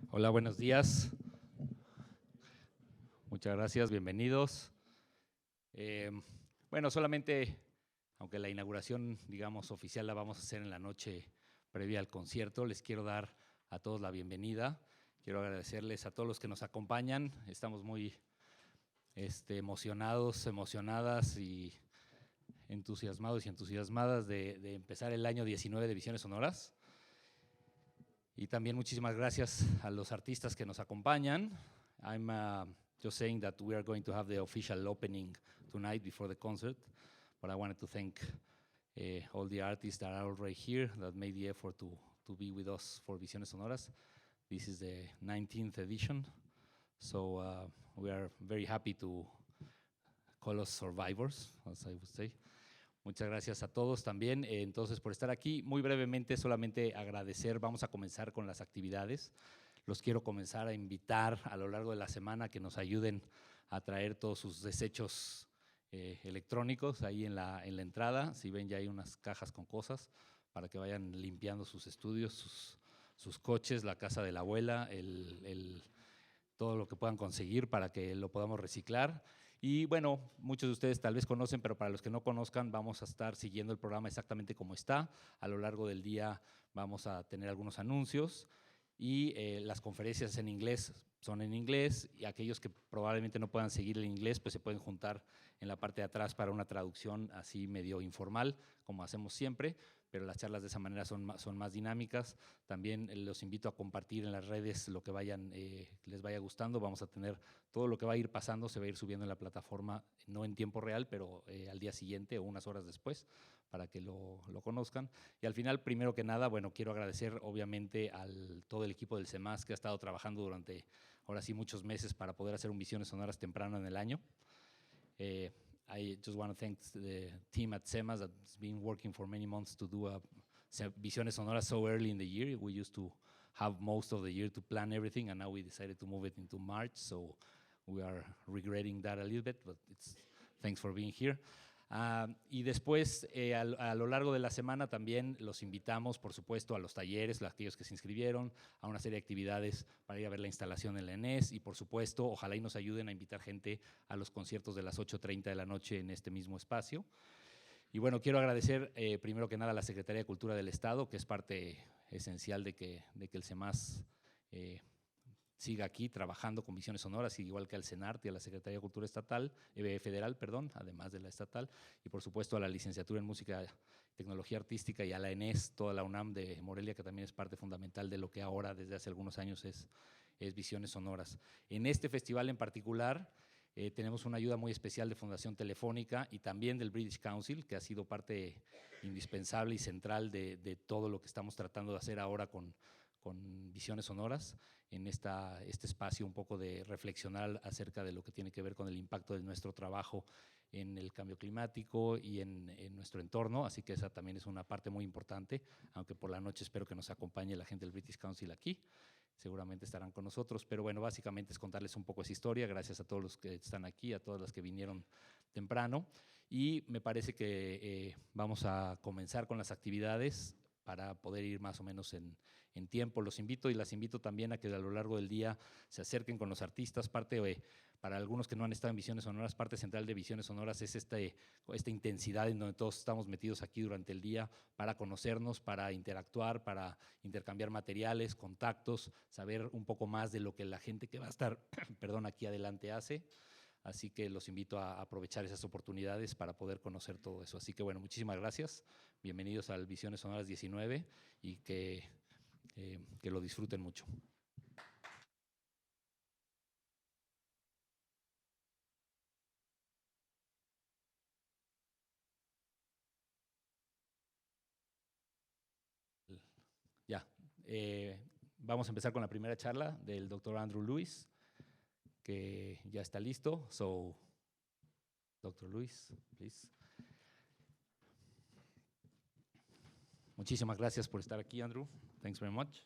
Hola, buenos días. Muchas gracias, bienvenidos. Bueno, solamente, aunque la inauguración, digamos, oficial la vamos a hacer en la noche previa al concierto, les quiero dar a todos la bienvenida. Quiero agradecerles a todos los que nos acompañan. Estamos muy emocionados, emocionadas y entusiasmados y entusiasmadas de empezar el año 19 de Visiones Sonoras. Y también muchísimas gracias a los artistas que nos acompañan. I'm just saying that we are going to have the official opening tonight before the concert, but I wanted to thank all the artists that are already here that made the effort to be with us for Visiones Sonoras. This is the 19th edition, so we are very happy to call us survivors, as I would say. Muchas gracias a todos también, entonces, por estar aquí. Muy brevemente, solamente agradecer, vamos a comenzar con las actividades. Los quiero comenzar a invitar a lo largo de la semana a que nos ayuden a traer todos sus desechos electrónicos ahí en la entrada. Si ven, ya hay unas cajas con cosas para que vayan limpiando sus estudios, sus coches, la casa de la abuela, todo lo que puedan conseguir para que lo podamos reciclar. Y bueno, muchos de ustedes tal vez conocen, pero para los que no conozcan, vamos a estar siguiendo el programa exactamente como está. A lo largo del día vamos a tener algunos anuncios y las conferencias en inglés son en inglés, y aquellos que probablemente no puedan seguir el inglés, pues se pueden juntar en la parte de atrás para una traducción así medio informal, como hacemos siempre, pero las charlas de esa manera son más dinámicas. También los invito a compartir en las redes lo que les vaya gustando. Vamos a tener todo lo que va a ir pasando, se va a ir subiendo en la plataforma, no en tiempo real, pero al día siguiente o unas horas después, para que lo conozcan. Y al final, primero que nada, bueno, quiero agradecer obviamente todo el equipo del CEMAS que ha estado trabajando durante, ahora sí, muchos meses para poder hacer un Visiones Sonoras temprano en el año. I just want to thank the team at CEMAS that's been working for many months to do Visiones Sonoras so early in the year. We used to have most of the year to plan everything, and now we decided to move it into March, so we are regretting that a little bit, but thanks for being here. Y después, a lo largo de la semana también los invitamos, por supuesto, a los talleres, aquellos que se inscribieron, a una serie de actividades para ir a ver la instalación en la ENES, y por supuesto, ojalá y nos ayuden a invitar gente a los conciertos de las 8:30 de la noche en este mismo espacio. Y bueno, quiero agradecer primero que nada a la Secretaría de Cultura del Estado, que es parte esencial de que el CEMAS siga aquí trabajando con Visiones Sonoras, igual que al CENART y a la Secretaría de Cultura Federal, además de la estatal, y por supuesto a la Licenciatura en Música y Tecnología Artística y a la ENES, toda la UNAM de Morelia, que también es parte fundamental de lo que ahora, desde hace algunos años, es Visiones Sonoras. En este festival en particular, tenemos una ayuda muy especial de Fundación Telefónica y también del British Council, que ha sido parte indispensable y central de todo lo que estamos tratando de hacer ahora con Visiones Sonoras, en este espacio un poco de reflexionar acerca de lo que tiene que ver con el impacto de nuestro trabajo en el cambio climático y en nuestro entorno, así que esa también es una parte muy importante, aunque por la noche espero que nos acompañe la gente del British Council aquí, seguramente estarán con nosotros, pero bueno, básicamente es contarles un poco esa historia. Gracias a todos los que están aquí, a todas las que vinieron temprano, y me parece que vamos a comenzar con las actividades para poder ir más o menos en tiempo. Los invito y las invito también a que a lo largo del día se acerquen con los artistas. Para algunos que no han estado en Visiones Sonoras, parte central de Visiones Sonoras es esta intensidad en donde todos estamos metidos aquí durante el día para conocernos, para interactuar, para intercambiar materiales, contactos, saber un poco más de lo que la gente que va a estar aquí adelante hace. Así que los invito a aprovechar esas oportunidades para poder conocer todo eso. Así que bueno, muchísimas gracias. Bienvenidos al Visiones Sonoras 19 y que lo disfruten mucho. Ya, vamos a empezar con la primera charla del Dr. Andrew Lewis, que ya está listo. So, Dr. Lewis, please. Muchísimas gracias por estar aquí, Andrew. Thanks very much.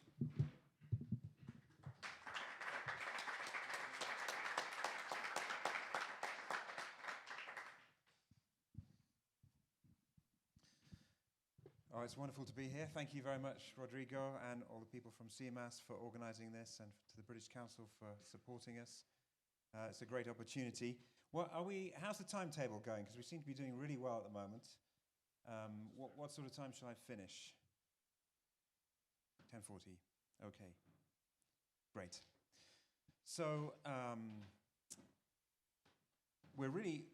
Oh, it's wonderful to be here. Thank you very much, Rodrigo, and all the people from CMAS for organising this, and to the British Council for supporting us. It's a great opportunity. How's the timetable going? Because we seem to be doing really well at the moment. What sort of time shall I finish? 10:40. Okay. Great. So I'm really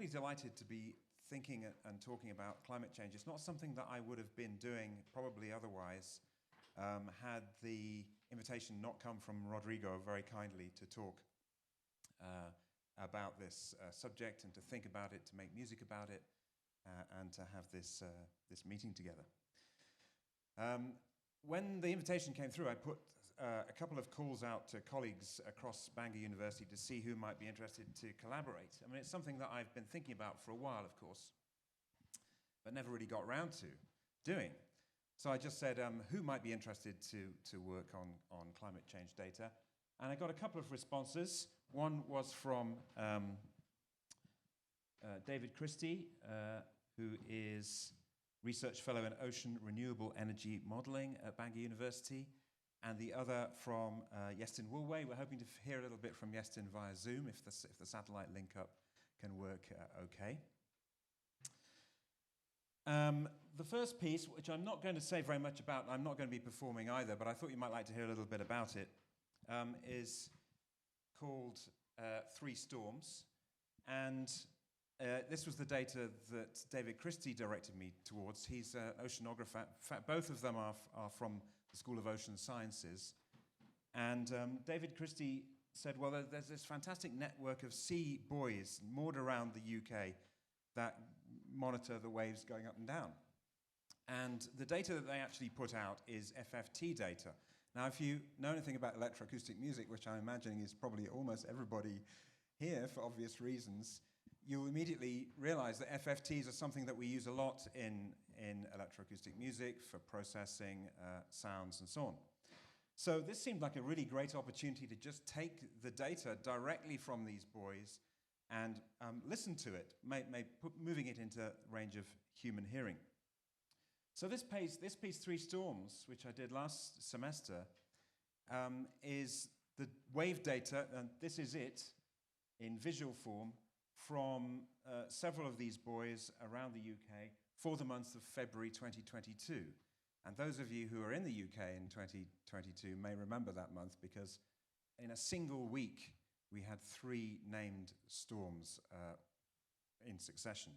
delighted to be thinking and talking about climate change. It's not something that I would have been doing probably otherwise had the invitation not come from Rodrigo very kindly to talk about this subject and to think about it, to make music about it, and to have this meeting together. When the invitation came through, I put a couple of calls out to colleagues across Bangor University to see who might be interested to collaborate. I mean, it's something that I've been thinking about for a while, of course, but never really got around to doing. So I just said, who might be interested to work on climate change data? And I got a couple of responses. One was from David Christie, who is Research Fellow in Ocean Renewable Energy Modelling at Bangor University, and the other from Iestyn Woolway. We're hoping to hear a little bit from Iestyn via Zoom if the satellite link up can work okay. The first piece, which I'm not going to say very much about, I'm not going to be performing either, but I thought you might like to hear a little bit about it, is called Three Storms. And this was the data that David Christie directed me towards. He's an oceanographer. In fact, both of them are from the School of Ocean Sciences. And David Christie said, well, there's this fantastic network of sea buoys moored around the UK that monitor the waves going up and down. And the data that they actually put out is FFT data. Now, if you know anything about electroacoustic music, which I'm imagining is probably almost everybody here for obvious reasons, you'll immediately realize that FFTs are something that we use a lot in electroacoustic music for processing sounds and so on. So this seemed like a really great opportunity to just take the data directly from these buoys and listen to it, moving it into range of human hearing. So this piece, Three Storms, which I did last semester, is the wave data, and this is it in visual form, from several of these buoys around the UK for the month of February 2022. And those of you who are in the UK in 2022 may remember that month, because in a single week we had 3 named storms in succession.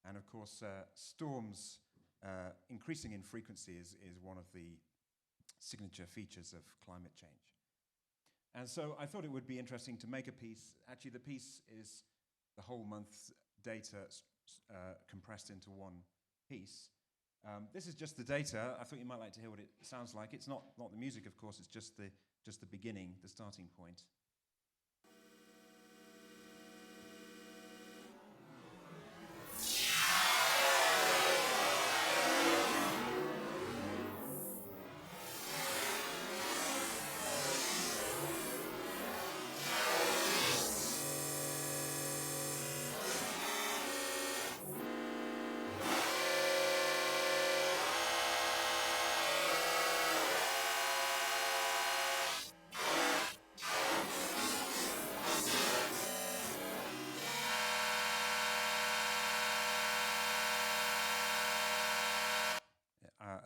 And of course, storms increasing in frequency is one of the signature features of climate change. And so I thought it would be interesting to make a piece. Actually, the piece is the whole month's data compressed into one piece. This is just the data. I thought you might like to hear what it sounds like. It's not the music, of course. It's just the beginning, the starting point.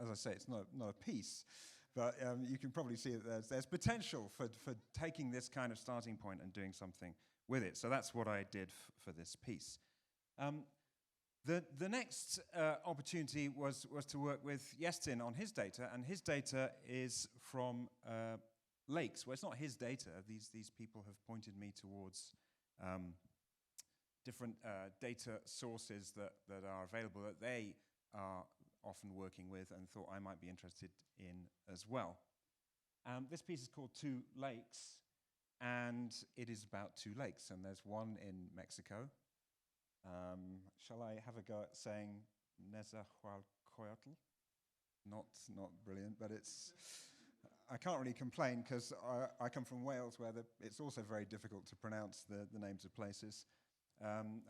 As I say, it's not a piece, but you can probably see that there's potential for taking this kind of starting point and doing something with it. So that's what I did for this piece. The next opportunity was to work with Iestyn on his data, and his data is from lakes. Well, it's not his data. These people have pointed me towards different data sources that are available that they are often working with and thought I might be interested in as well. This piece is called Two Lakes, and it is about 2 lakes, and there's one in Mexico. Shall I have a go at saying Nezahualcóyotl? Not brilliant, but I can't really complain because I come from Wales, where it's also very difficult to pronounce the names of places.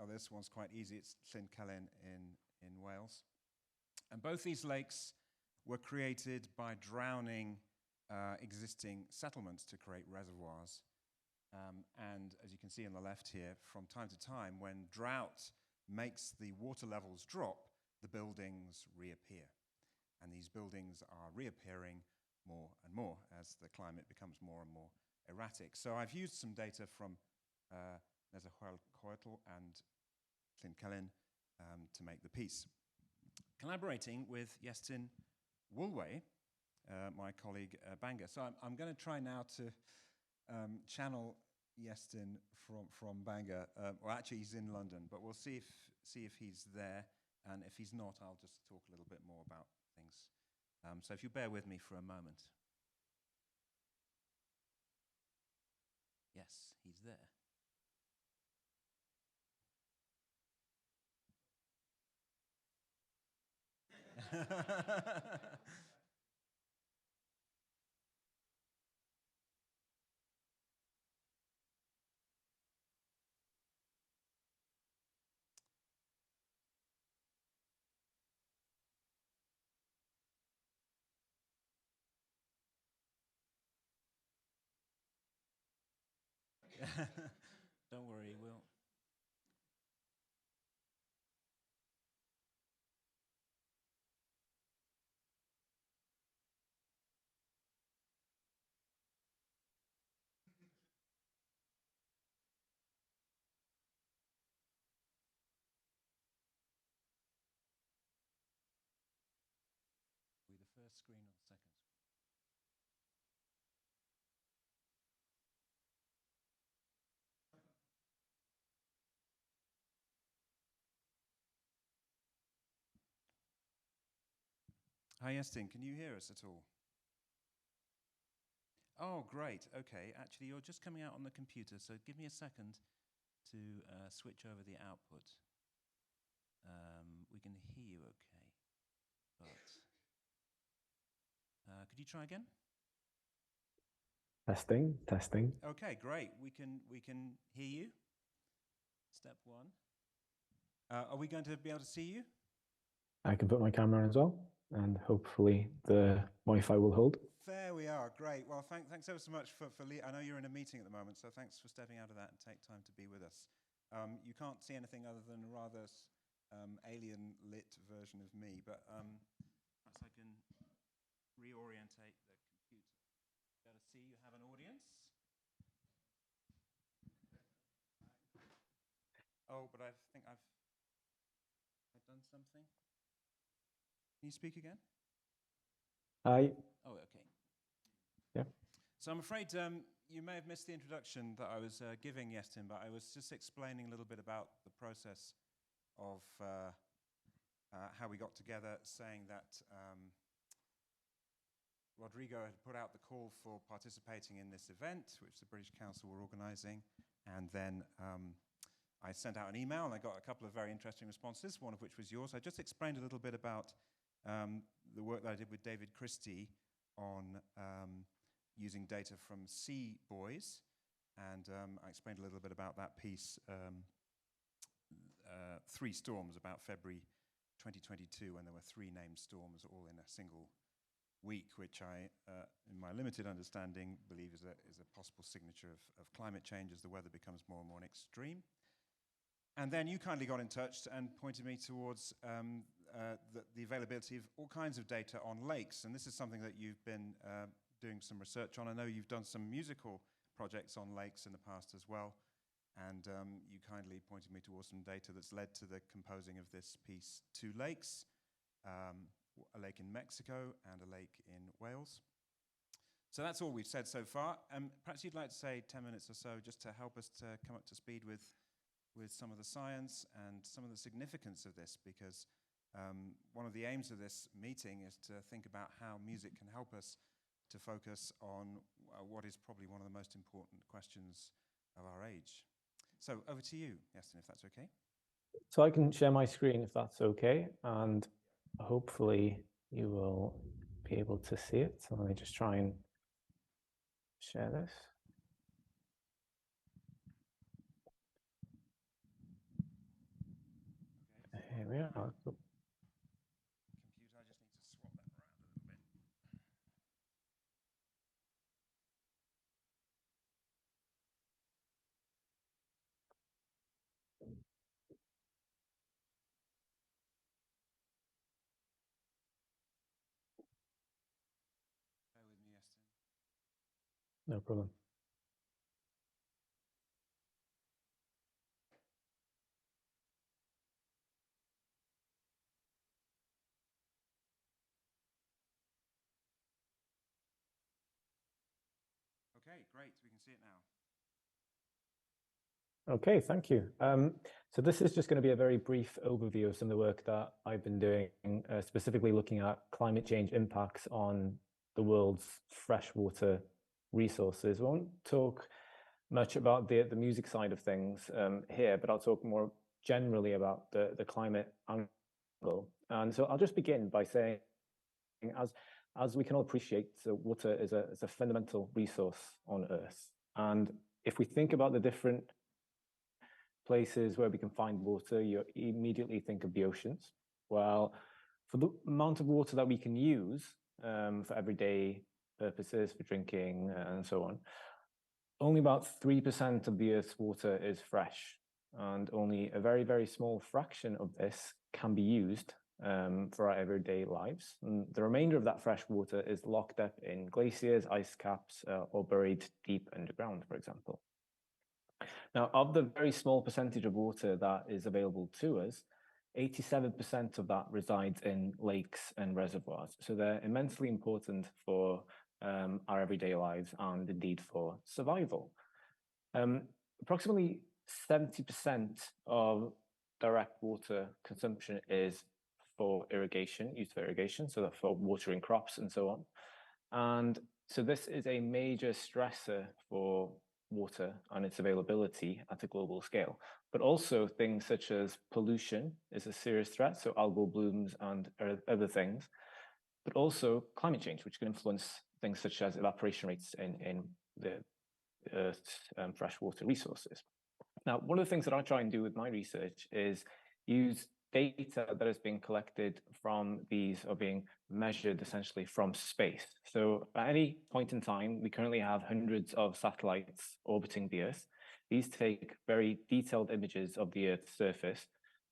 This one's quite easy. It's Llyn Celyn in Wales. And both these lakes were created by drowning existing settlements to create reservoirs. And as you can see on the left here, from time to time, when drought makes the water levels drop, the buildings reappear. And these buildings are reappearing more and more as the climate becomes more and more erratic. So I've used some data from Nezahualcoyotl and Tlingit to make the piece. Collaborating with Iestyn Woolway, my colleague Banga. So I'm going to try now to channel Iestyn from Banga. Well, actually, he's in London, but we'll see if he's there. And if he's not, I'll just talk a little bit more about things. So if you bear with me for a moment. Yes, he's there. Don't worry, we'll. Be the first screen or the second screen? Hi, Iestyn, can you hear us at all? Oh, great. Okay, actually, you're just coming out on the computer, so give me a second to switch over the output. We can hear you okay, but could you try again? Testing, testing. Okay, great. We can hear you. Step one. Are we going to be able to see you? I can put my camera on as well, and hopefully the Wi-Fi will hold. There we are. Great. Well, thanks ever so much for I know you're in a meeting at the moment, so thanks for stepping out of that and take time to be with us. You can't see anything other than a rather alien-lit version of me, but perhaps I can reorientate the computer. Be able to see you have an audience. Oh, but I think I've done something. Can you speak again? Hi. Oh, okay. Yeah. So I'm afraid you may have missed the introduction that I was giving Iestyn, but I was just explaining a little bit about the process of how we got together, saying that Rodrigo had put out the call for participating in this event, which the British Council were organising, and then I sent out an email and I got a couple of very interesting responses, one of which was yours. I just explained a little bit about the work that I did with David Christie on using data from sea buoys, and I explained a little bit about that piece, Three Storms, about February 2022, when there were 3 named storms all in a single week, which I, in my limited understanding, believe is a possible signature of climate change as the weather becomes more and more extreme. And then you kindly got in touch and pointed me towards the availability of all kinds of data on lakes. And this is something that you've been doing some research on. I know you've done some musical projects on lakes in the past as well. And you kindly pointed me towards some data that's led to the composing of this piece: 2 lakes, a lake in Mexico and a lake in Wales. So that's all we've said so far. Perhaps you'd like to say 10 minutes or so just to help us to come up to speed with some of the science and some of the significance of this, because one of the aims of this meeting is to think about how music can help us to focus on what is probably one of the most important questions of our age. So over to you, Iestyn, if that's okay. So I can share my screen if that's okay, and hopefully you will be able to see it. So let me just try and share this. Okay. Here we are. Computer No problem. Okay, great. We can see it now. Okay, thank you. So this is just going to be a very brief overview of some of the work that I've been doing, specifically looking at climate change impacts on the world's freshwater resources. I won't talk much about the music side of things here, but I'll talk more generally about the climate angle. And so I'll just begin by saying, as we can all appreciate, so water is a fundamental resource on Earth. And if we think about the different places where we can find water, you immediately think of the oceans. Well, for the amount of water that we can use for everyday purposes, for drinking and so on, only about 3% of the Earth's water is fresh, and only a very, very small fraction of this can be used for our everyday lives. And the remainder of that fresh water is locked up in glaciers, ice caps, or buried deep underground, for example. Now, of the very small percentage of water that is available to us, 87% of that resides in lakes and reservoirs. So they're immensely important for our everyday lives and indeed for survival. Approximately 70% of direct water consumption is for irrigation, used for irrigation, so for watering crops and so on. And so this is a major stressor for water and its availability at a global scale. But also things such as pollution is a serious threat, so algal blooms and other things, but also climate change, which can influence things such as evaporation rates in the Earth's freshwater resources. Now, one of the things that I try and do with my research is use data that has been collected from these or being measured essentially from space. So at any point in time, we currently have hundreds of satellites orbiting the Earth. These take very detailed images of the Earth's surface.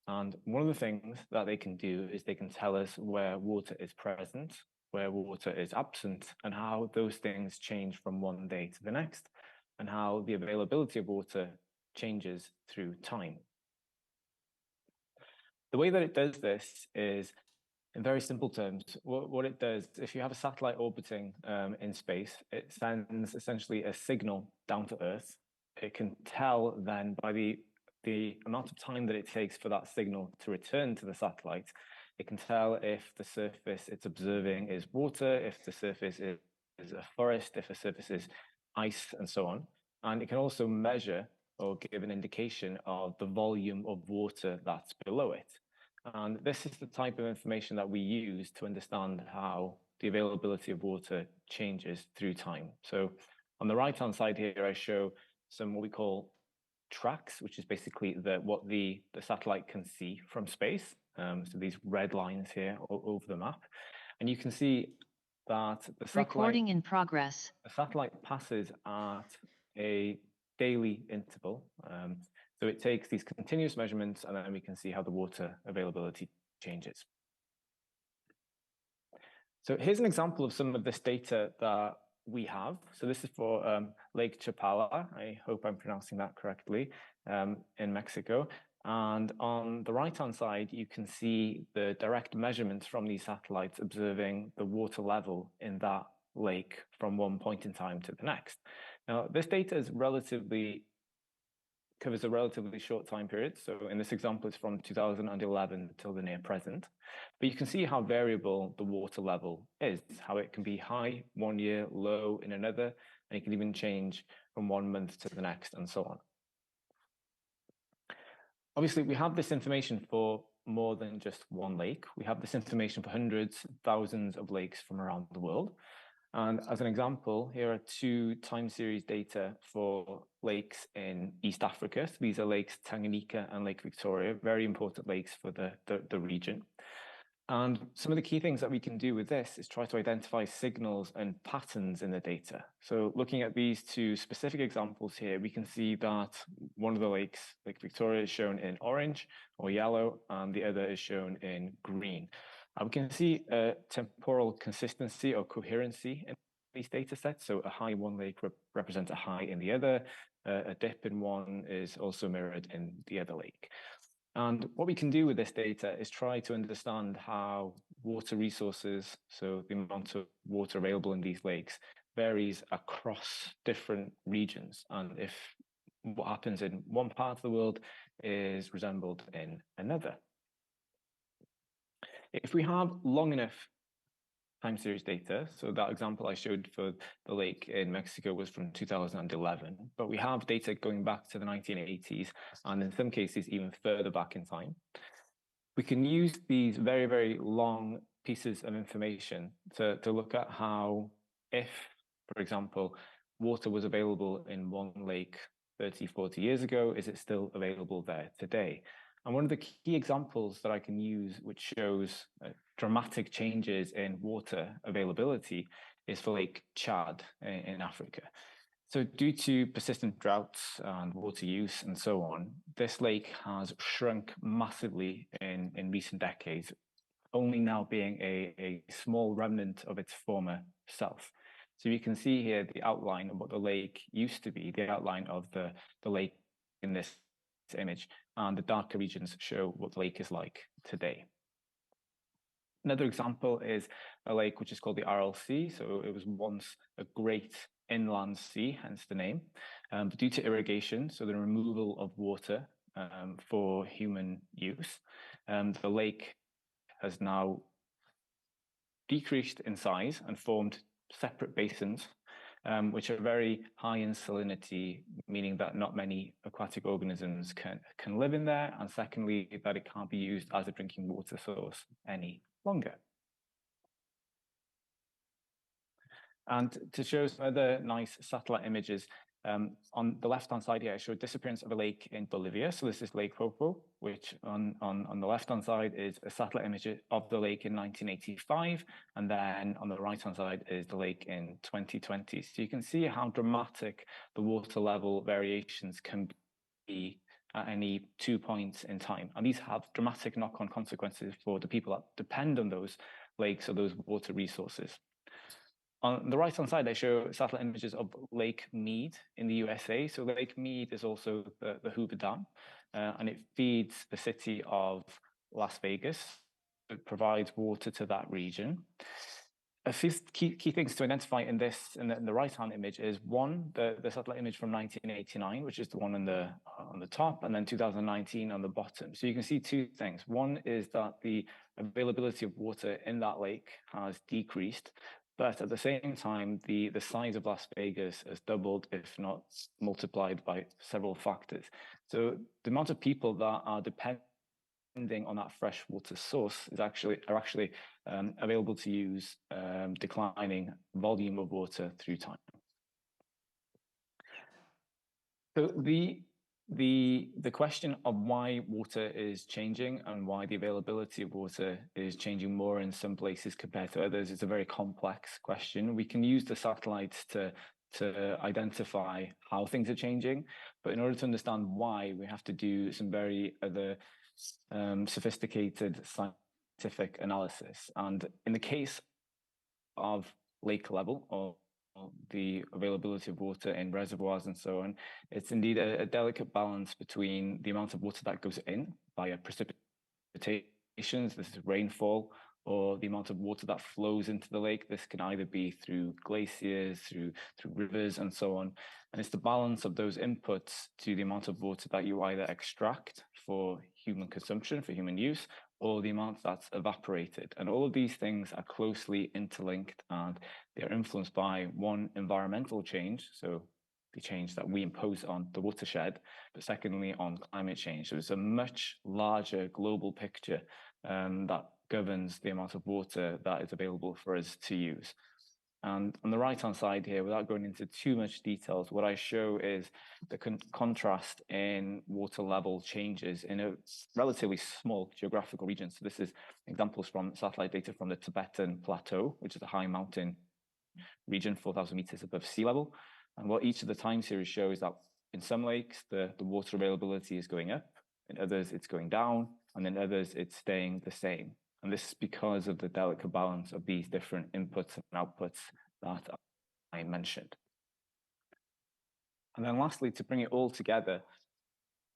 And one of the things that they can do is they can tell us where water is present, where water is absent, and how those things change from one day to the next, and how the availability of water changes through time. The way that it does this is, in very simple terms, what it does, if you have a satellite orbiting in space, it sends essentially a signal down to Earth. It can tell then by the amount of time that it takes for that signal to return to the satellite, it can tell if the surface it's observing is water, if the surface is a forest, if the surface is ice, and so on. And it can also measure or give an indication of the volume of water that's below it. And this is the type of information that we use to understand how the availability of water changes through time. So on the right-hand side here, I show some what we call tracks, which is basically what the satellite can see from space. So these red lines here over the map. And you can see that the satellite, recording in progress. The satellite passes at a daily interval. So it takes these continuous measurements, and then we can see how the water availability changes. So here's an example of some of this data that we have. So this is for Lake Chapala. I hope I'm pronouncing that correctly, in Mexico. And on the right-hand side, you can see the direct measurements from these satellites observing the water level in that lake from one point in time to the next. Now, this data is covers a relatively short time period. So in this example, it's from 2011 till the near present. But you can see how variable the water level is, how it can be high one year, low in another, and it can even change from one month to the next and so on. Obviously, we have this information for more than just one lake. We have this information for hundreds, thousands of lakes from around the world. And as an example, here are two time series data for lakes in East Africa. So these are lakes Tanganyika and Lake Victoria, very important lakes for the region. And some of the key things that we can do with this is try to identify signals and patterns in the data. So looking at these two specific examples here, we can see that one of the lakes, Lake Victoria, is shown in orange or yellow, and the other is shown in green. We can see a temporal consistency or coherency these data sets. So a high in one lake represents a high in the other. A dip in one is also mirrored in the other lake. And what we can do with this data is try to understand how water resources, so the amount of water available in these lakes, varies across different regions, and if what happens in one part of the world is resembled in another. If we have long enough time series data, so that example I showed for the lake in Mexico was from 2011, but we have data going back to the 1980s, and in some cases even further back in time. We can use these very, very long pieces of information to look at how, if, for example, water was available in one lake 30, 40 years ago, is it still available there today? And one of the key examples that I can use, which shows dramatic changes in water availability, is for Lake Chad in Africa. So due to persistent droughts and water use and so on, this lake has shrunk massively in recent decades, only now being a small remnant of its former self. So you can see here the outline of what the lake used to be, the outline of the lake in this image, and the darker regions show what the lake is like today. Another example is a lake which is called the RLC. So it was once a great inland sea, hence the name. But due to irrigation, so the removal of water for human use, the lake has now decreased in size and formed separate basins, which are very high in salinity, meaning that not many aquatic organisms can live in there, and secondly, that it can't be used as a drinking water source any longer. And to show some other nice satellite images, on the left-hand side here, I show disappearance of a lake in Bolivia. So this is Lake Popo, which on the left-hand side is a satellite image of the lake in 1985. And then on the right-hand side is the lake in 2020. So you can see how dramatic the water level variations can be at any 2 points in time. And these have dramatic knock-on consequences for the people that depend on those lakes or those water resources. On the right-hand side, I show satellite images of Lake Mead in the USA. So Lake Mead is also the Hoover Dam, and it feeds the city of Las Vegas. It provides water to that region. A few key things to identify in this, in the right-hand image, is one, the satellite image from 1989, which is the one on the top, and then 2019 on the bottom. So you can see two things. One is that the availability of water in that lake has decreased, but at the same time, the size of Las Vegas has doubled, if not multiplied by several factors. So the amount of people that are depending on that fresh water source are actually available to use declining volume of water through time. So the question of why water is changing and why the availability of water is changing more in some places compared to others is a very complex question. We can use the satellites to identify how things are changing, but in order to understand why, we have to do some very other sophisticated scientific analysis. And in the case of lake level or the availability of water in reservoirs and so on, it's indeed a delicate balance between the amount of water that goes in via precipitations, this is rainfall, or the amount of water that flows into the lake. This can either be through glaciers, through rivers, and so on. And it's the balance of those inputs to the amount of water that you either extract for human consumption, for human use, or the amount that's evaporated. And all of these things are closely interlinked, and they are influenced by one, environmental change, so the change that we impose on the watershed, but secondly, on climate change. So it's a much larger global picture that governs the amount of water that is available for us to use. And on the right-hand side here, without going into too much details, what I show is the contrast in water level changes in a relatively small geographical region. So this is examples from satellite data from the Tibetan Plateau, which is a high mountain region, 4,000 meters above sea level. And what each of the time series shows is that in some lakes, the water availability is going up, in others it's going down, and in others it's staying the same. And this is because of the delicate balance of these different inputs and outputs that I mentioned. And then lastly, to bring it all together,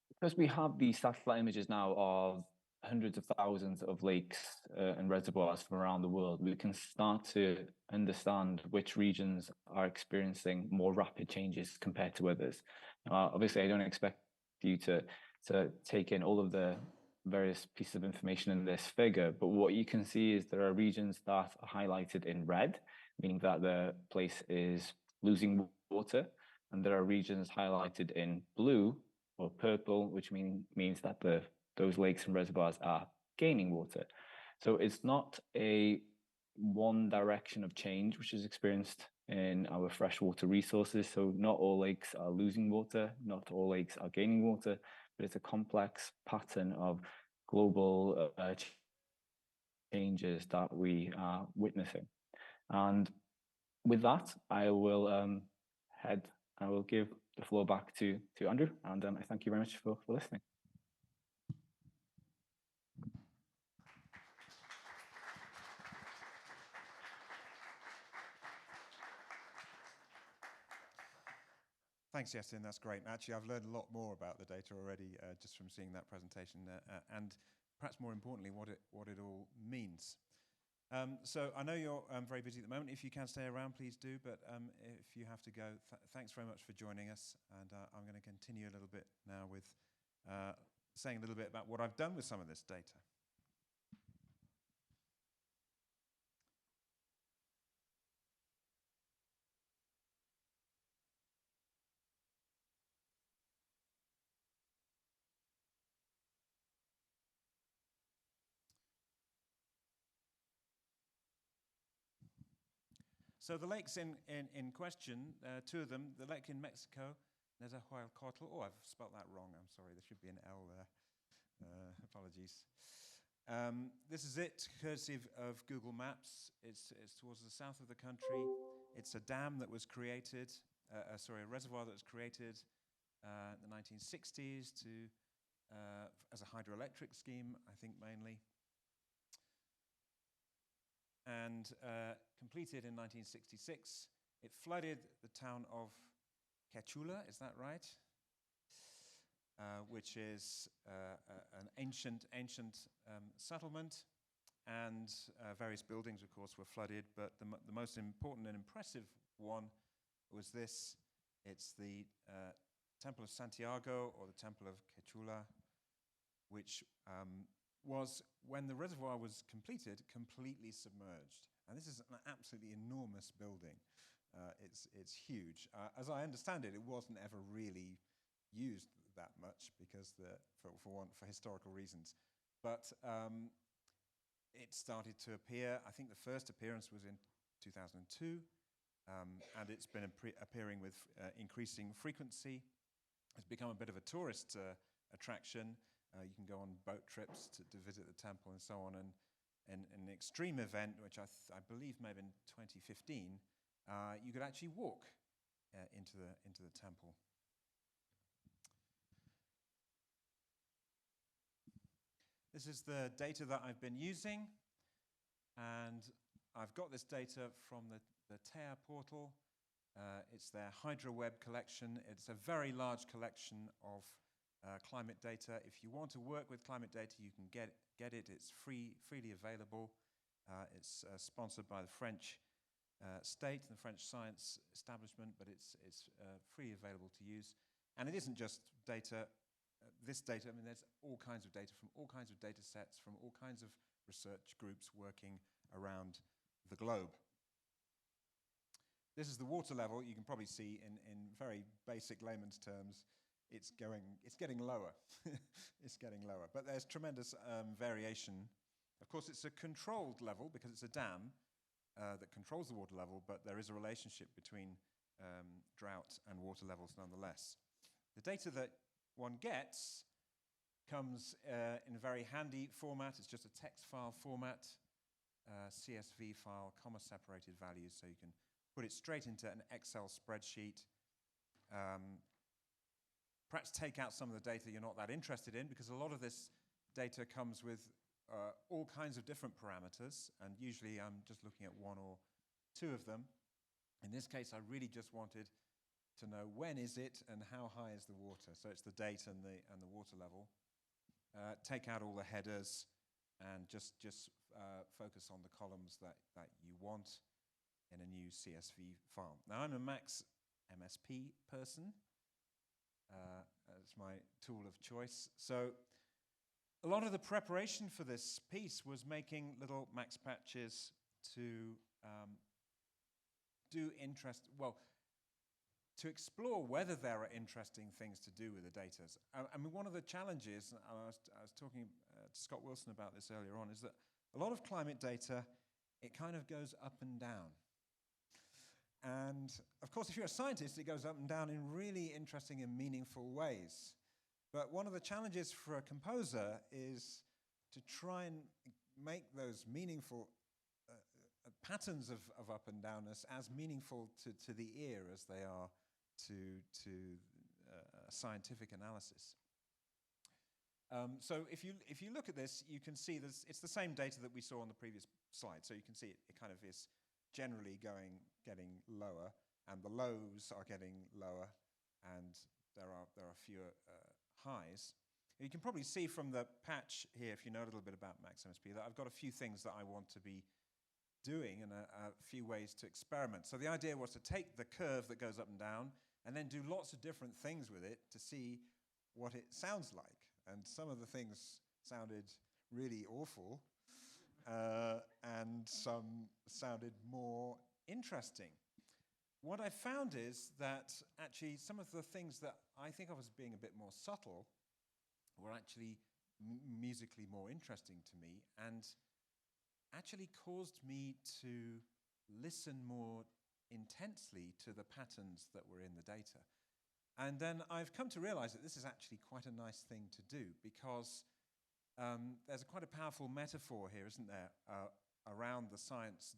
because we have these satellite images now of hundreds of thousands of lakes and reservoirs from around the world, we can start to understand which regions are experiencing more rapid changes compared to others. Obviously, I don't expect you to take in all of the various pieces of information in this figure, but what you can see is there are regions that are highlighted in red, meaning that the place is losing water, and there are regions highlighted in blue or purple, which means that those lakes and reservoirs are gaining water. So it's not a one direction of change which is experienced in our freshwater resources. So not all lakes are losing water, not all lakes are gaining water, but it's a complex pattern of global changes that we are witnessing. And with that, I will give the floor back to Andrew, and I thank you very much for listening. Thanks, Iestyn, that's great. Actually, I've learned a lot more about the data already just from seeing that presentation, and perhaps more importantly, what it all means. So I know you're very busy at the moment. If you can stay around, please do, but if you have to go, thanks very much for joining us, and I'm going to continue a little bit now with saying a little bit about what I've done with some of this data. So the lakes in question, two of them, the lake in Mexico, Nezahualcóyotl. Oh, I've spelt that wrong. I'm sorry. There should be an L there. Apologies. This is it, courtesy of Google Maps. It's towards the south of the country. It's a dam that was created, a reservoir that was created in the 1960s as a hydroelectric scheme, I think mainly. And completed in 1966. It flooded the town of Quechula, is that right? Which is an ancient settlement, and various buildings, of course, were flooded, but the most important and impressive one was this. It's the Temple of Santiago, or the Temple of Quechula, which was, when the reservoir was completed, completely submerged. And this is an absolutely enormous building. It's huge. As I understand it, it wasn't ever really used that much because for historical reasons. But it started to appear. I think the first appearance was in 2002, and it's been appearing with increasing frequency. It's become a bit of a tourist attraction. You can go on boat trips to visit the temple and so on. And an extreme event, which I believe may have been 2015, you could actually walk into the temple. This is the data that I've been using, and I've got this data from the TEA portal. It's their HydroWeb collection. It's a very large collection of climate data. If you want to work with climate data, you can get it. It's freely available. It's sponsored by the French state and the French science establishment, but it's freely available to use. And it isn't just data. This data, I mean, there's all kinds of data from all kinds of data sets from all kinds of research groups working around the globe. This is the water level. You can probably see in very basic layman's terms, it's getting lower. It's getting lower, but there's tremendous variation. Of course, it's a controlled level because it's a dam that controls the water level, but there is a relationship between drought and water levels nonetheless. The data that one gets comes in a very handy format. It's just a text file format, CSV file, comma-separated values, so you can put it straight into an Excel spreadsheet. Perhaps take out some of the data you're not that interested in, because a lot of this data comes with all kinds of different parameters, and usually I'm just looking at one or two of them. In this case, I really just wanted to know when is it and how high is the water. So it's the date and the water level. Take out all the headers and just focus on the columns that you want in a new CSV file. Now, I'm a Max MSP person. It's my tool of choice. So a lot of the preparation for this piece was making little Max patches to to explore whether there are interesting things to do with the data. I mean, one of the challenges, and I was talking to Scott Wilson about this earlier on, is that a lot of climate data, it kind of goes up and down. And of course, if you're a scientist, it goes up and down in really interesting and meaningful ways. But one of the challenges for a composer is to try and make those meaningful patterns of up and downness as meaningful to the ear as they are to scientific analysis. So if you look at this, you can see it's the same data that we saw on the previous slide. So you can see it kind of is generally getting lower, and the lows are getting lower, and there are fewer highs. You can probably see from the patch here, if you know a little bit about Max MSP, that I've got a few things that I want to be doing and a few ways to experiment. So the idea was to take the curve that goes up and down and then do lots of different things with it to see what it sounds like. And some of the things sounded really awful, and some sounded more interesting. What I found is that actually some of the things that I think of as being a bit more subtle were actually musically more interesting to me, and actually caused me to listen more intensely to the patterns that were in the data. And then I've come to realize that this is actually quite a nice thing to do, because there's quite a powerful metaphor here, isn't there, around the science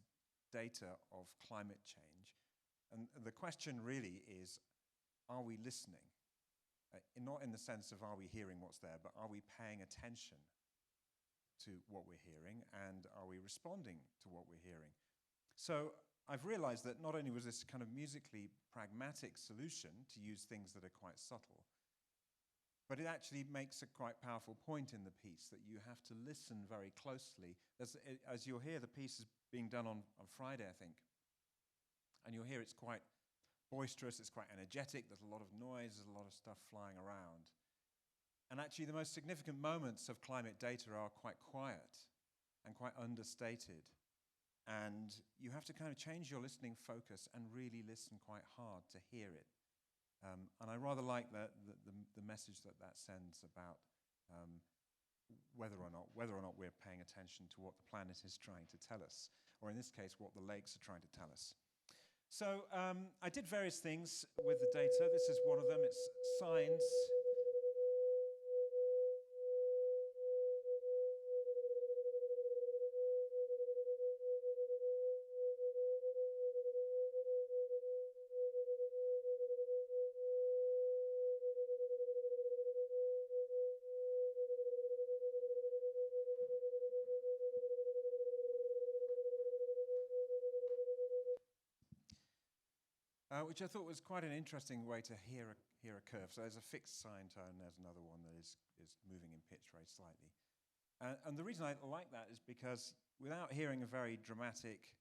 data of climate change. And the question really is, are we listening? Not in the sense of are we hearing what's there, but are we paying attention to what we're hearing, and are we responding to what we're hearing? So I've realized that not only was this kind of musically pragmatic solution to use things that are quite subtle, but it actually makes a quite powerful point in the piece that you have to listen very closely. As you'll hear, the piece is being done on Friday, I think. And you'll hear it's quite boisterous, it's quite energetic, there's a lot of noise, there's a lot of stuff flying around. And actually the most significant moments of climate data are quite quiet and quite understated. And you have to kind of change your listening focus and really listen quite hard to hear it. And I rather like the message that sends about whether or not we're paying attention to what the planet is trying to tell us, or in this case, what the lakes are trying to tell us. So I did various things with the data. This is one of them. It's signs. Which I thought was quite an interesting way to hear a curve. So there's a fixed sine tone, there's another one that is moving in pitch very slightly. And the reason I like that is because without hearing a very dramatic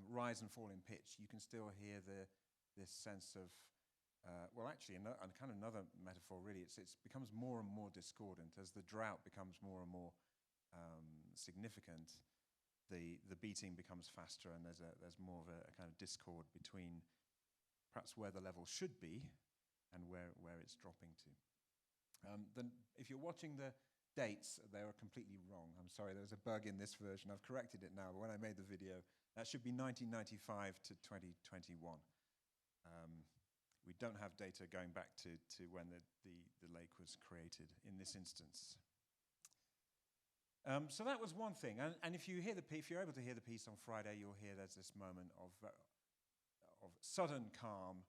rise and fall in pitch, you can still hear this sense of, well, actually, kind of another metaphor really, it becomes more and more discordant. As the drought becomes more and more significant, the beating becomes faster, and there's more of a kind of discord between perhaps where the level should be and where it's dropping to. Then if you're watching the dates, they are completely wrong. I'm sorry, there's a bug in this version. I've corrected it now, but when I made the video, that should be 1995 to 2021. We don't have data going back to when the lake was created in this instance. So that was one thing. And if you're able to hear the piece on Friday, you'll hear there's this moment of sudden calm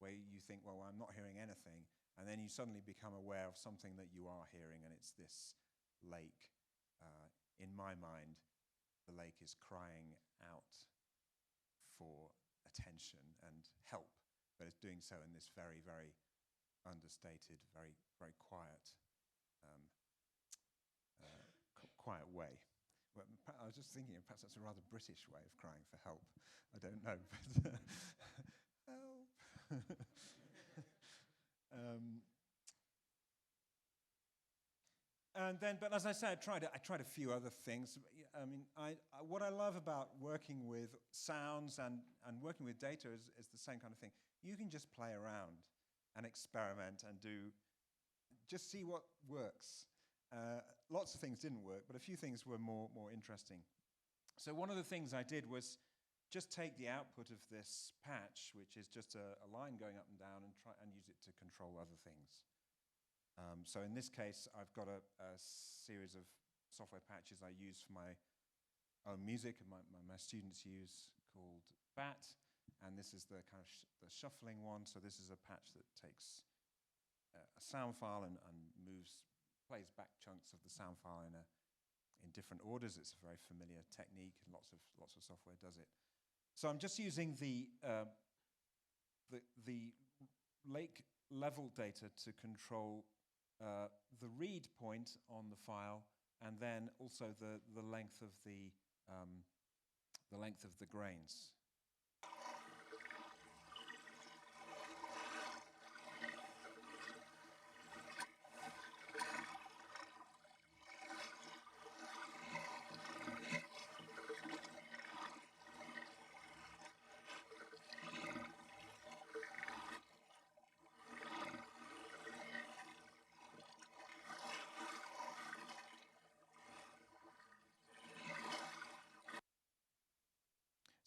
where you think, well, I'm not hearing anything, and then you suddenly become aware of something that you are hearing, and it's this lake. In my mind, the lake is crying out for attention and help, but it's doing so in this very, very understated, very, very quiet, quiet way. Well, I was just thinking, perhaps that's a rather British way of crying for help. I don't know, but help. And then, but as I said, I tried a few other things. I mean, what I love about working with sounds and working with data is the same kind of thing. You can just play around and experiment and just see what works. Lots of things didn't work, but a few things were more interesting. So one of the things I did was just take the output of this patch, which is just a line going up and down, and try and use it to control other things. So in this case, I've got a series of software patches I use for my own music and my students use, called BAT, and this is the kind of the shuffling one. So this is a patch that takes a sound file and plays back chunks of the sound file in different orders. It's a very familiar technique, and lots of software does it. So I'm just using the lake level data to control the read point on the file, and then also the length of the grains.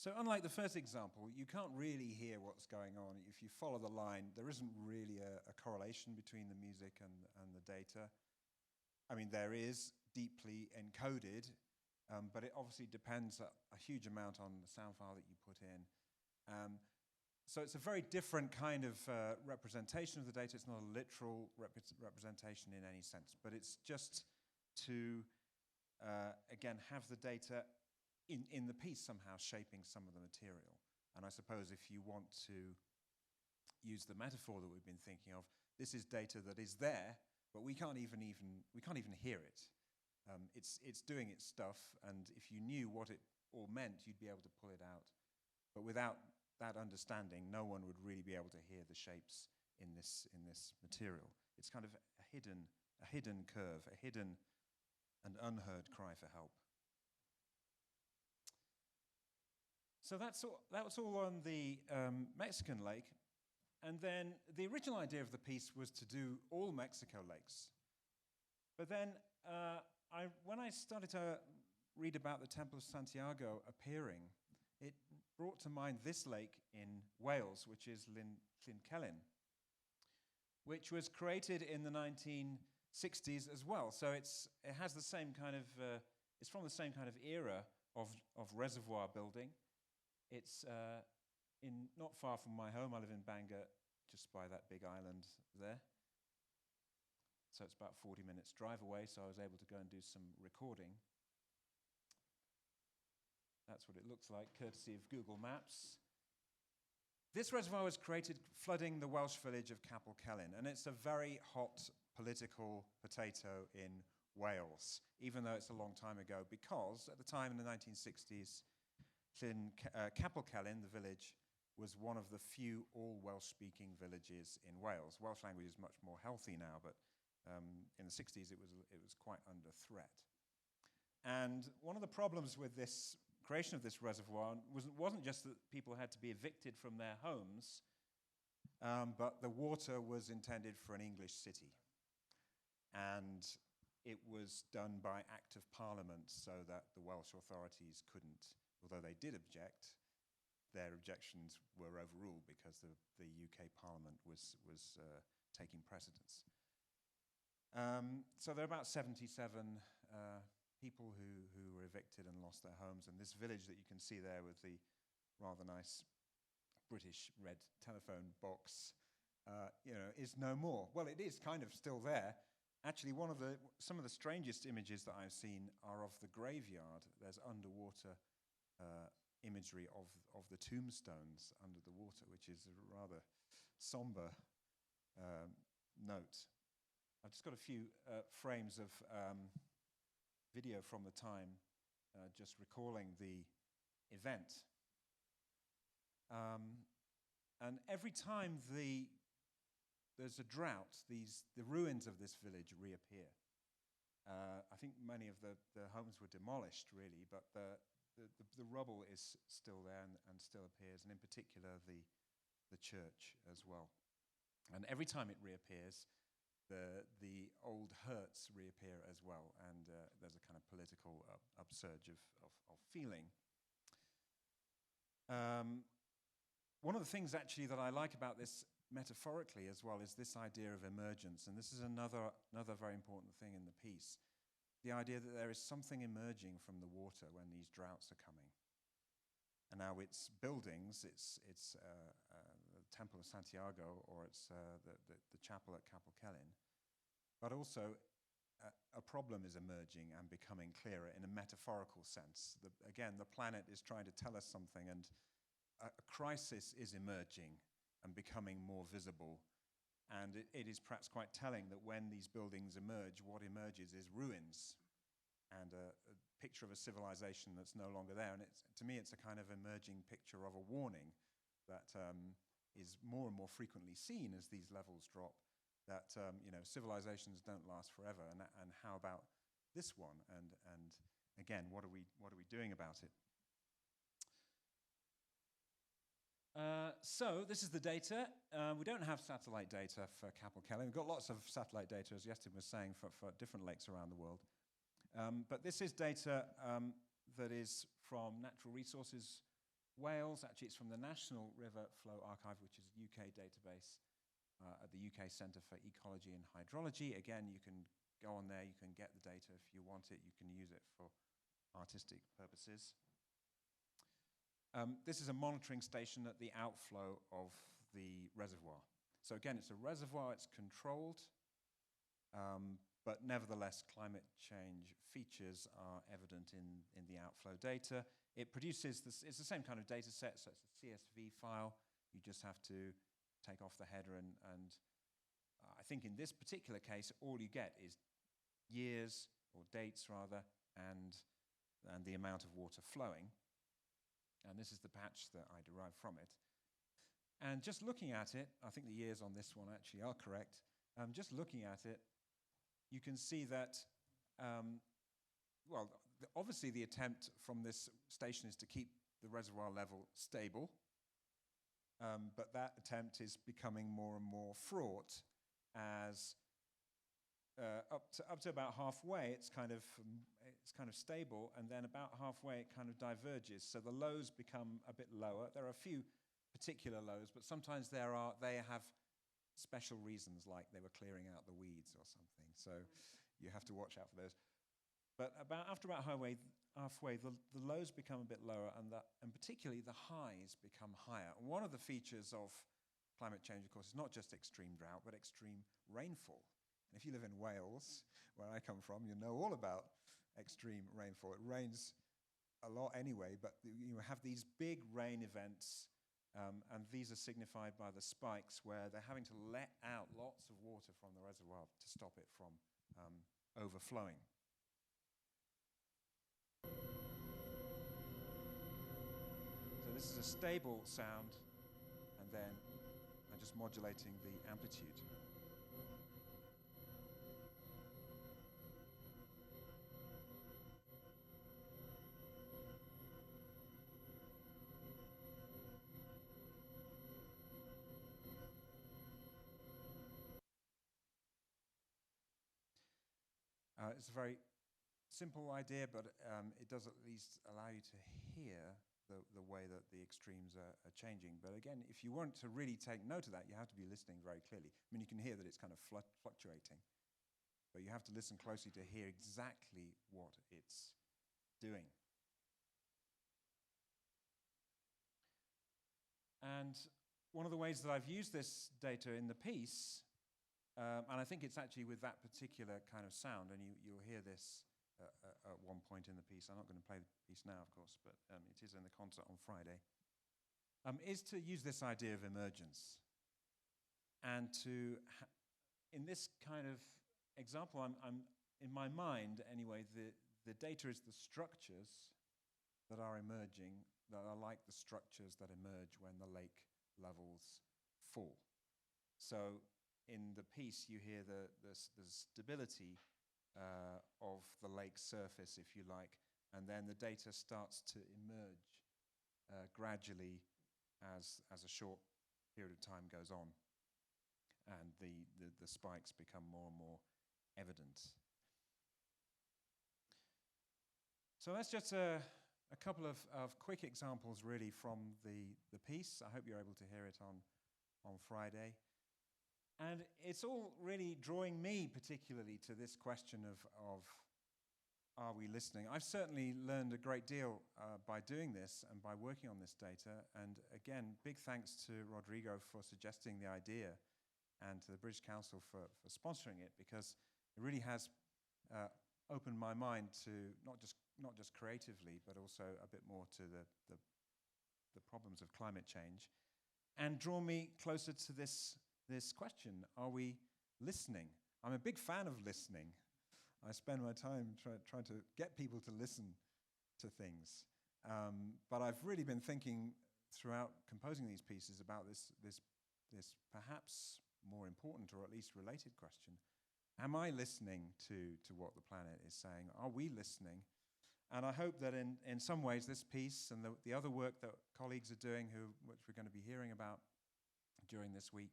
So unlike the first example, you can't really hear what's going on. If you follow the line, there isn't really a correlation between the music and the data. I mean, there is deeply encoded, but it obviously depends a huge amount on the sound file that you put in. So it's a very different kind of representation of the data. It's not a literal representation in any sense, but it's just to, again, have the data in the piece somehow shaping some of the material. And I suppose if you want to use the metaphor that we've been thinking of, this is data that is there, but we can't even hear it. It's doing its stuff, and if you knew what it all meant, you'd be able to pull it out. But without that understanding, no one would really be able to hear the shapes in this material. It's kind of a hidden curve, a hidden and unheard cry for help. So that was all on the Mexican lake. And then the original idea of the piece was to do all Mexico lakes. But then when I started to read about the Temple of Santiago appearing, it brought to mind this lake in Wales, which is Llyn, which was created in the 1960s as well. So it has the same kind of, it's from the same kind of era of reservoir building. It's not far from my home. I live in Bangor, just by that big island there. So it's about 40 minutes drive away, so I was able to go and do some recording. That's what it looks like, courtesy of Google Maps. This reservoir was created flooding the Welsh village of Capel Celyn, and it's a very hot political potato in Wales, even though it's a long time ago, because at the time in the 1960s, Capel Celyn, the village, was one of the few all Welsh-speaking villages in Wales. Welsh language is much more healthy now, but in the 60s it was quite under threat. And one of the problems with this creation of this reservoir wasn't just that people had to be evicted from their homes, but the water was intended for an English city. And it was done by Act of Parliament so that the Welsh authorities couldn't, although they did object, their objections were overruled because the UK Parliament was taking precedence. So there are about 77 people who were evicted and lost their homes, and this village that you can see there with the rather nice British red telephone box, is no more. Well, it is kind of still there. Actually, some of the strangest images that I've seen are of the graveyard. There's underwater imagery of the tombstones under the water, which is a rather somber note. I've just got a few frames of video from the time, just recalling the event. And every time there's a drought, the ruins of this village reappear. I think many of the homes were demolished, really, but the rubble is still there and still appears, and in particular the church as well. And every time it reappears, the old hurts reappear as well, and there's a kind of political upsurge of feeling. One of the things actually that I like about this metaphorically as well is this idea of emergence, and this is another very important thing in the piece. The idea that there is something emerging from the water when these droughts are coming. And now it's buildings, it's the Temple of Santiago, or it's the chapel at Capel Celyn. But also a problem is emerging and becoming clearer in a metaphorical sense. Again, the planet is trying to tell us something, and a crisis is emerging and becoming more visible. And it is perhaps quite telling that when these buildings emerge, what emerges is ruins and a picture of a civilization that's no longer there. And to me, it's a kind of emerging picture of a warning that is more and more frequently seen as these levels drop, that civilizations don't last forever. And how about this one? And again, what are we doing about it? So this is the data. We don't have satellite data for Capel Celyn. We've got lots of satellite data, as Iestyn was saying, for different lakes around the world. But this is data that is from Natural Resources Wales. Actually, it's from the National River Flow Archive, which is a UK database at the UK Centre for Ecology and Hydrology. Again, you can go on there, you can get the data if you want it, you can use it for artistic purposes. This is a monitoring station at the outflow of the reservoir. So again, it's a reservoir, it's controlled, but nevertheless, climate change features are evident in the outflow data. It produces this, it's the same kind of data set, so it's a CSV file. You just have to take off the header, and I think in this particular case, all you get is years, or dates rather, and the amount of water flowing. And this is the patch that I derived from it. And just looking at it, I think the years on this one actually are correct. Just looking at it, you can see that, obviously the attempt from this station is to keep the reservoir level stable, but that attempt is becoming more and more fraught as up to about halfway, it's kind of stable, and then about halfway it kind of diverges. So the lows become a bit lower. There are a few particular lows, but sometimes they have special reasons, like they were clearing out the weeds or something. So you have to watch out for those. But after about halfway, the lows become a bit lower, and particularly the highs become higher. And one of the features of climate change, of course, is not just extreme drought, but extreme rainfall. And if you live in Wales, where I come from, you know all about extreme rainfall. It rains a lot anyway, but you have these big rain events, and these are signified by the spikes, where they're having to let out lots of water from the reservoir to stop it from overflowing. So this is a stable sound, and then I'm just modulating the amplitude. It's a very simple idea, but it does at least allow you to hear the way that the extremes are changing. But again, if you want to really take note of that, you have to be listening very clearly. I mean, you can hear that it's kind of fluctuating, but you have to listen closely to hear exactly what it's doing. And one of the ways that I've used this data in the piece, and I think it's actually with that particular kind of sound, and you'll hear this at one point in the piece. I'm not going to play the piece now, of course, but it is in the concert on Friday, is to use this idea of emergence. And to, in this kind of example, I'm in my mind anyway, the data is the structures that are emerging, that are like the structures that emerge when the lake levels fall. So in the piece, you hear the stability of the lake's surface, if you like, and then the data starts to emerge gradually as a short period of time goes on, and the spikes become more and more evident. So that's just a couple of quick examples really from the piece. I hope you're able to hear it on Friday. And it's all really drawing me particularly to this question of are we listening? I've certainly learned a great deal by doing this and by working on this data. And again, big thanks to Rodrigo for suggesting the idea and to the British Council for sponsoring it, because it really has opened my mind to not just creatively, but also a bit more to the problems of climate change, and draw me closer to this question: are we listening? I'm a big fan of listening. I spend my time trying to get people to listen to things. But I've really been thinking throughout composing these pieces about this perhaps more important, or at least related question. Am I listening to what the planet is saying? Are we listening? And I hope that in some ways this piece and the other work that colleagues are doing, which we're going to be hearing about during this week,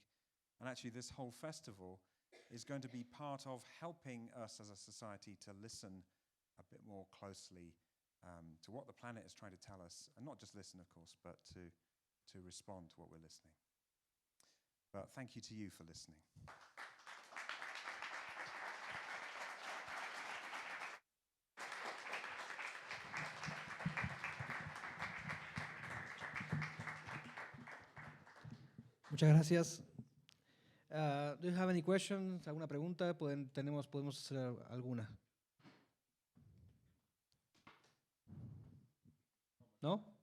and actually this whole festival, is going to be part of helping us as a society to listen a bit more closely to what the planet is trying to tell us, and not just listen, of course, but to respond to what we're listening. But thank you to you for listening. Muchas gracias. Do you have any questions? ¿Alguna pregunta? Podemos hacer alguna. ¿No?